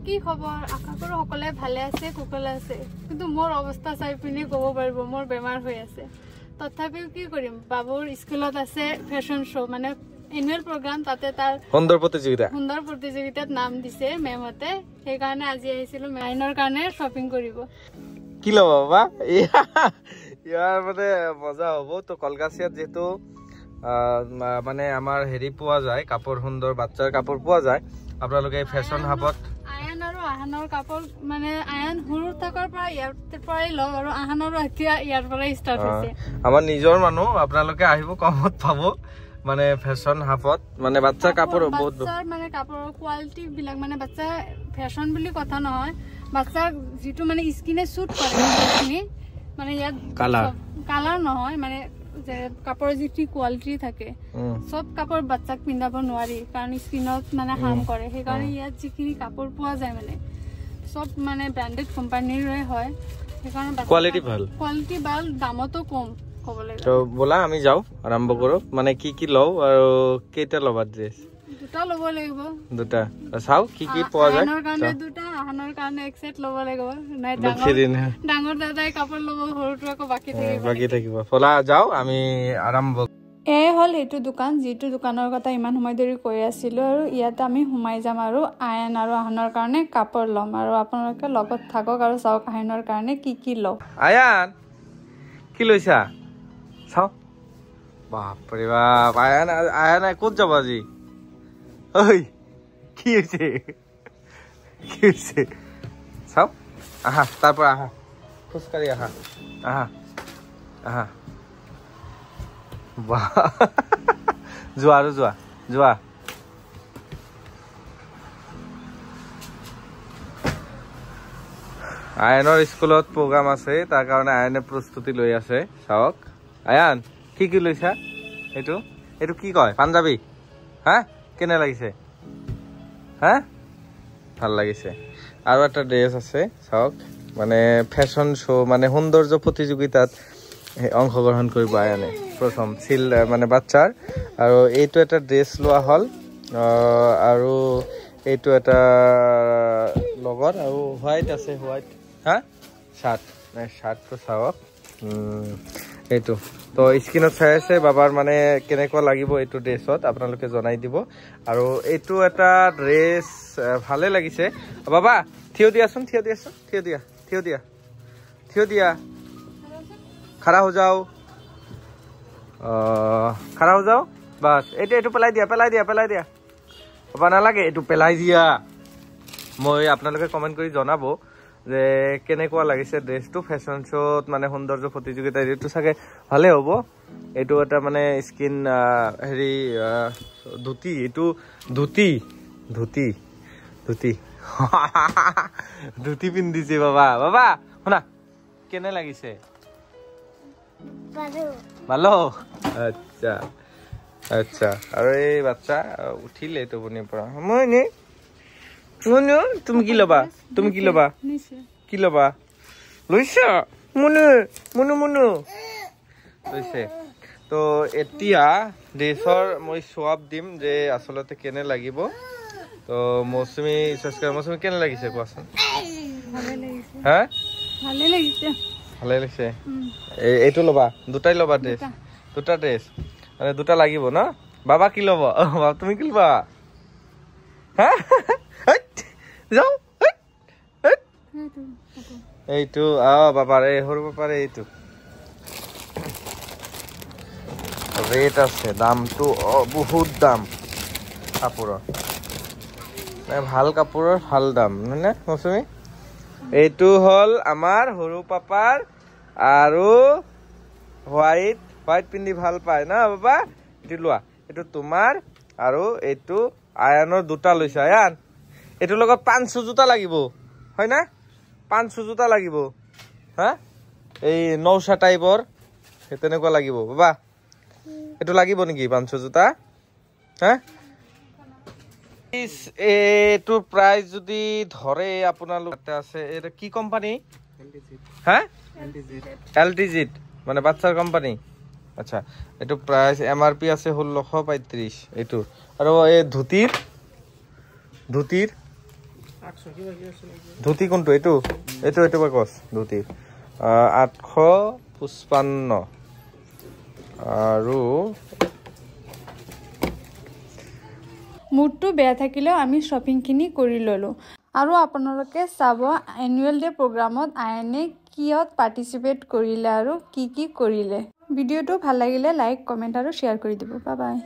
কি খবৰ আশা কৰো সকলে ভালে আছে কুশলে আছে কিন্তু মোৰ অৱস্থা চাই পিনে ক'ব পাৰিব মোৰ বেমাৰ হৈ আছে তথাপিও কি কৰিম বাবুৰ স্কুলত আছে ফ্যাশন শো মানে এনুৱেল প্ৰগ্ৰাম তাতে তাৰ সুন্দৰ প্ৰতিযোগিতাত নাম দিছে মেমতে সেই কাৰণে আজি আহিছিল মাইনৰ কাৰণে শপিং কৰিব কি লব বাবা ইয়াৰ মানে মজা হ'ব তো কলকাছিয়াত যেটো মানে আমাৰ হেৰি পোৱা যায় কাপোৰ সুন্দৰ বাচ্চাৰ কাপোৰ পোৱা যায় আপোনালোকে ফ্যাশন হাবত আয়ান আৰু আহানৰ কাপোৰ মানে আয়ান হুৰু থাকাৰ পৰা ইয়াৰ পৰাই লও আৰু আহানৰ এতিয়া ইয়াৰ পৰাই ষ্টাৰ্ট হৈছে আমাৰ নিজৰ মানুহ আপোনালোকে আহিব কমত পাব মানে ফ্যাশন হাবত মানে বাচ্চাৰ কাপোৰ বহুত বাচ্চাৰ মানে কাপোৰৰ কোৱালিটি বিলাক মানে বাচ্চা ফ্যাশন বুলি কথা নহয় বাচ্চাৰ যেটো মানে স্কিনে সুট কৰে মানে ইয়াত কালাৰ নহয় মানে যে কাপোৰৰ যেটি কোৱালিটি থাকে সব কাপোৰ বাচ্চাক পিন্ধাব নোৱাৰি কাৰণ স্কিনত মানে হাৰ্ম কৰে সেই কাৰণে ইয়াত যিখিনি কাপোৰ পোৱা যায় মানে সব মানে ব্ৰ্যান্ডেড কোম্পানীৰে হয় সেই কাৰণে কোৱালিটি ভাল দামতো কম কবলে তো বলা আমি যাও আৰম্ভ কৰো মানে কি লও আৰু কেইটা লবা ড্ৰেছ দুটা লব লাগিব দুটা চাও কি পোৱা যায় আহানৰ কাৰণে দুটা আহানৰ কাৰণে এক সেট লব লাগিব নাই ডাঙৰ দাদাই কাপোৰ লব সৰুটো আকৌ বাকি থাকিব ফলা যাও আমি আৰম্ভ এই হল এইটো দোকান যেটো দোকানৰ কথা ইমান সময় ধৰি কৈ আছিল আৰু ইয়াত আমি সোমাই যাম আৰু আয়ন আৰু আহানৰ কাৰণে কাপোৰ লম আৰু আপোনালোকে লগত থাকক আৰু চাওক আয়নৰ কাৰণে কি লও আয়ান কি লৈছা চাও বাপৰে বাপ আয়ান ক'ত যাব আজি ঐ কি হৈছে চাও আহা তারপর আহা খুশকারি আহা বাহ যোৱা আৰু যোৱা আয়নৰ স্কুলত প্ৰগ্ৰাম আছে তাৰ কাৰণে আয়নে প্ৰস্তুতি লৈ আছে চাওক আয়ান কি লৈছা এইটো কি কয় পাঞ্জাবী হা কেনে লাগিছে হা ভাল লাগিছে আৰু এটা ড্ৰেছ আছে চাওক মানে ফ্যাশন শো মানে সৌন্দৰ্য প্ৰতিযোগিতাত অংশগ্ৰহণ কৰিব আয়ানে প্ৰথম ছিল মানে বাচ্চাৰ আৰু এইটো এটা ড্ৰেছ লোৱা হল আৰু এইটো এটা লগত আৰু হোৱাইট আছে হোৱাইট হা শাৰ্টটো চাওক এইটো তো স্ক্ৰিনত চাই আছে বাবাৰ মানে কেনেকুৱা লাগিব এইটো ড্ৰেছত আপোনালোকে জনাই দিব আৰু এইটো এটা ড্ৰেছ ভালে লাগিছে বাবা থিয় দিয়াচোন থিয় দিয়া खड़ा हो जाओ बस এইটো পেলাই দিয়া বাবা নালাগে এইটো পেলাই দিয়া মই আপোনালোকে কমেন্ট কৰি জনাব যে কেনেকুৱা লাগিছে ড্ৰেছটো ফ্যাশন শোত মানে সৌন্দৰ্য প্ৰতিযোগিতা এইটো চাগে ভালে হ'ব এইটো এটা মানে স্কিন হেৰি ধুতি এইটো ধুতি পিন্ধিছে বাবা শুনা কেনে লাগিছে ভালো আচ্ছা আৰু এই বাচ্চা উঠিলে টোপনিৰ পৰা তুমি কি লবা লৈছা মুনু লৈছে তো এতিয়া ড্ৰেছৰ মই সোৱাব দিম যে আসলতে কেনে লাগিব তো মৌসুমী কেনে লাগিছে কোৱাচোন হা ভালে লাগিছে এইটো লবা দুটাই লবা দুটা ড্ৰেছ মানে দুটা লাগিব ন বাবা কি লব তুমি কি লবা হা যাও এইটো বাবাৰ এই সৰু বাবাৰ এইটো ৰেট আছে দামটো বহুত দাম কাপোৰৰ ভাল কাপোৰৰ ভাল দাম হয়নে মৌচুমী এইটো হল আমাৰ সৰু পাপাৰ আৰু হোৱাইট পিন্ধি ভাল পায় না বাবা এইটো লোৱা এইটো তোমাৰ আৰু এইটো আয়ানৰ দুটা লৈছে আয়ান এইটো লগত 500 জোতা লাগিব হয় না 500 জোতা লাগিব হা এই নৌশা টাইপৰ তেনেকুৱা লাগিব বাবা এইটো লাগিব নেকি 500 জোতা হা এইটো প্ৰাইস যদি ধৰে আপোনালোকে আছে এটা কি কোম্পানী হা LTZ মানে বাচ্চাৰ কোম্পানী আচ্ছা এইটো প্ৰাইস MRP আছে 1635 এইটো আৰু এই ধুতিৰ ধুতি কোনটো এইটো এইটো এইটো বাকচ ধুতি 855 আৰু মুডটো বেয়া থাকিলেও আমি শ্বপিংখিনি কৰি ল'লোঁ আৰু আপোনালোকে চাব এনুৱেল ডে প্ৰগ্ৰামত আয়নে কিহত পাৰ্টিচিপেট কৰিলে আৰু কি কৰিলে ভিডিঅ'টো ভাল লাগিলে লাইক কমেণ্ট আৰু শ্বেয়াৰ কৰি দিব বাই বাই